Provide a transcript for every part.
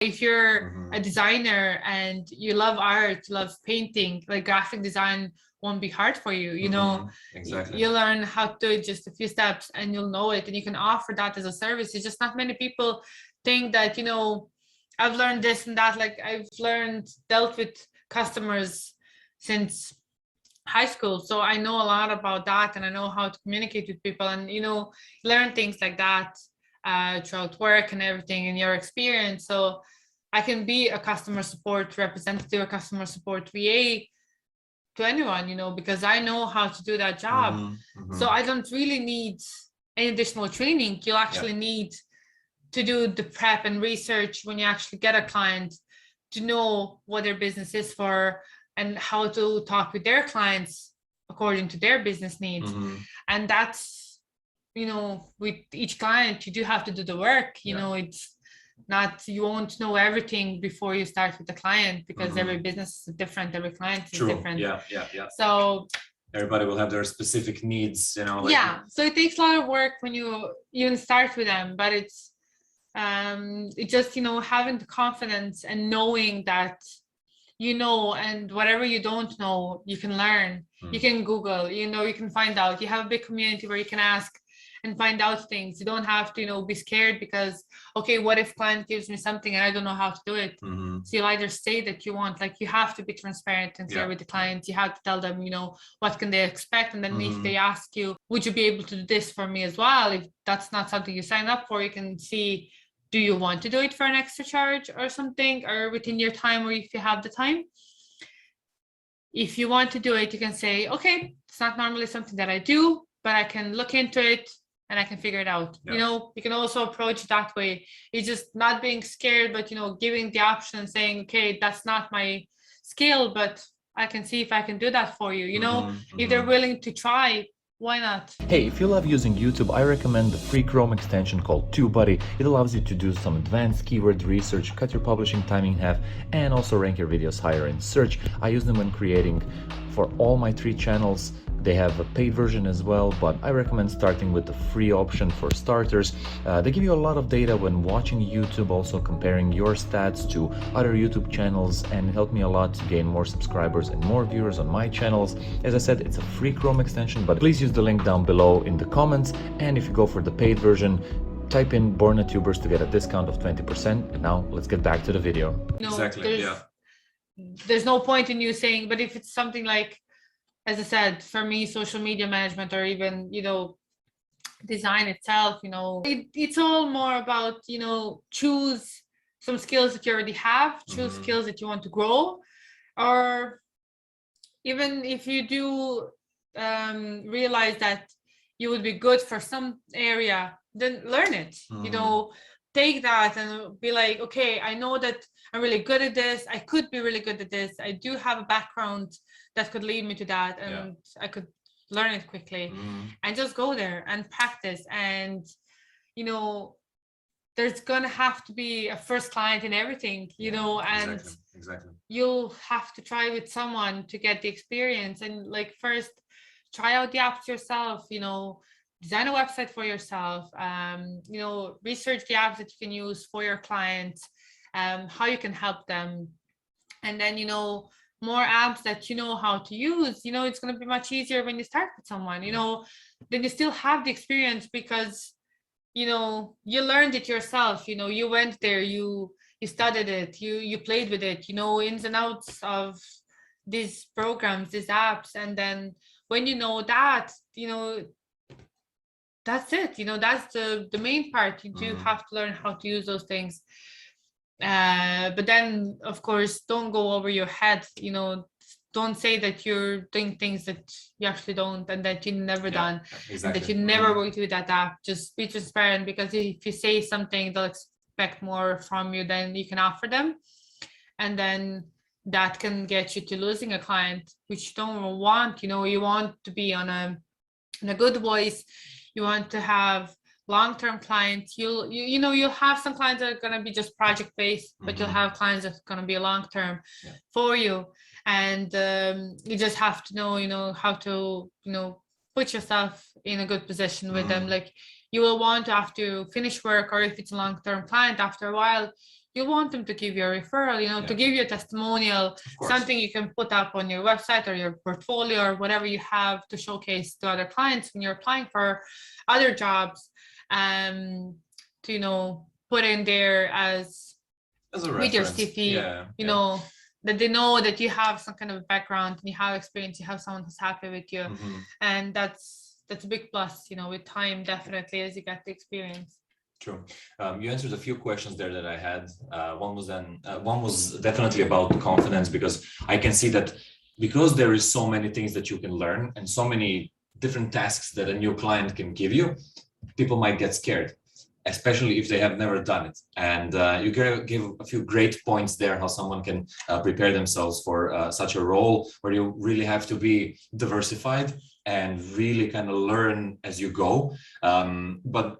If you're a designer and you love art, love painting, like graphic design won't be hard for you, you know. Exactly. You learn how to do it, just a few steps, and you'll know it, and you can offer that as a service. It's just not many people think that, you know, I've learned this and that. Like I've dealt with customers since high school, so I know a lot about that, and I know how to communicate with people, and, you know, learn things like that throughout work and everything in your experience. So I can be a customer support representative, a customer support VA to anyone, you know, because I know how to do that job. So I don't really need any additional training. You'll actually need to do the prep and research when you actually get a client, to know what their business is for and how to talk with their clients according to their business needs. And that's, you know, with each client, you do have to do the work. You know, it's not, you won't know everything before you start with the client, because every business is different, every client is different. So everybody will have their specific needs, you know. Like, so it takes a lot of work when you even start with them, but it's just, you know, having the confidence and knowing that, you know, and whatever you don't know, you can learn. You can Google, you know, you can find out. You have a big community where you can ask and find out things. You don't have to, you know, be scared because, okay, what if client gives me something and I don't know how to do it? So you'll either say that you want, like, you have to be transparent and clear with the clients. You have to tell them, you know, what can they expect. And then if they ask you, would you be able to do this for me as well? If that's not something you sign up for, you can see, do you want to do it for an extra charge or something, or within your time, or if you have the time? If you want to do it, you can say, okay, it's not normally something that I do, but I can look into it and I can figure it out. You know, you can also approach that way. It's just not being scared, but, you know, giving the option and saying, okay, that's not my skill, but I can see if I can do that for you. You know, if they're willing to try, why not? Hey, if you love using YouTube, I recommend the free Chrome extension called TubeBuddy. It allows you to do some advanced keyword research, cut your publishing time in half, and also rank your videos higher in search. I use them when creating for all my 3 channels. They have a paid version as well, but I recommend starting with the free option for starters. They give you a lot of data when watching YouTube, also comparing your stats to other YouTube channels, and it helped me a lot to gain more subscribers and more viewers on my channels. As I said, it's a free Chrome extension, but please use the link down below in the comments. And if you go for the paid version, type in Borna Tubers to get a discount of 20%. And now let's get back to the video. No, there's no point in you saying, but if it's something like, as I said, for me, social media management, or even, you know, design itself, you know, it's all more about, you know, choose some skills that you already have, choose skills that you want to grow, or even if you do realize that you would be good for some area, then learn it. You know, take that and be like, okay, I know that I'm really good at this. I could be really good at this. I do have a background that could lead me to that, and I could learn it quickly, and just go there and practice. And, you know, there's gonna have to be a first client in everything, you know, and you'll have to try with someone to get the experience. And, like, first try out the apps yourself, you know, design a website for yourself, you know, research the apps that you can use for your clients, how you can help them. And then, you know, more apps that you know how to use, you know, it's going to be much easier when you start with someone, you know, then you still have the experience because, you know, you learned it yourself, you know, you went there, you studied it, you played with it, you know, ins and outs of these programs, these apps. And then when you know that, you know, that's it, you know, that's the main part. You do have to learn how to use those things. But then, of course, don't go over your head, you know, don't say that you're doing things that you actually don't, and that you've never done, and that you never worked with that app. Just be transparent, because if you say something, they'll expect more from you than you can offer them. And then that can get you to losing a client, which you don't want. You know, you want to be on a good voice. You want to have long-term clients. You know, you'll have some clients that are going to be just project-based, but you'll have clients that are going to be long-term for you. And you just have to know, you know, how to, you know, put yourself in a good position with them. Like, you will want to, after you finish work, or if it's a long-term client, after a while, you want them to give you a referral, to give you a testimonial, Of course. something you can put up on your website or your portfolio or whatever you have to showcase to other clients when you're applying for other jobs, to put in there as As a with your reference. CV, that they know that you have some kind of background and you have experience, you have someone who's happy with you. And that's a big plus, with time, definitely, as you get the experience. True. You answered a few questions there that I had. One was definitely about confidence, because I can see that because there is so many things that you can learn and so many different tasks that a new client can give you, people might get scared, especially if they have never done it. And you give a few great points there, how someone can prepare themselves for such a role where you really have to be diversified and really kind of learn as you go. But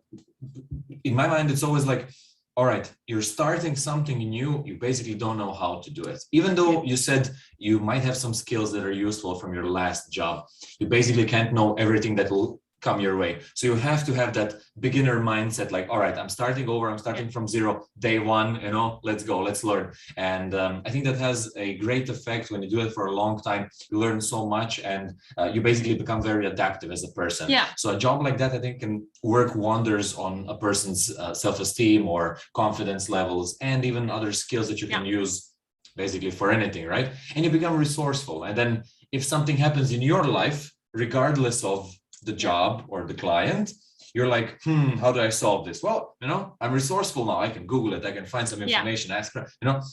in my mind, it's always like, all right, you're starting something new, you basically don't know how to do it. Even though you said you might have some skills that are useful from your last job, you basically can't know everything that will come your way. So you have to have that beginner mindset, like, all right, I'm starting over, I'm starting from zero, day one, let's go, let's learn. And I think that has a great effect when you do it for a long time. You learn so much, and you basically become very adaptive as a person. Yeah. So a job like that, I think, can work wonders on a person's self-esteem or confidence levels, and even other skills that you can use basically for anything, right? And you become resourceful. And then if something happens in your life, regardless of the job or the client, you're like, how do I solve this? Well, I'm resourceful now. I can Google it. I can find some information, ask,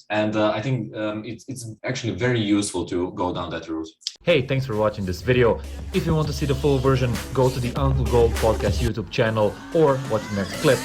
and I think it's actually very useful to go down that route. Hey, thanks for watching this video. If you want to see the full version, go to the Uncle Gold Podcast YouTube channel or watch the next clip.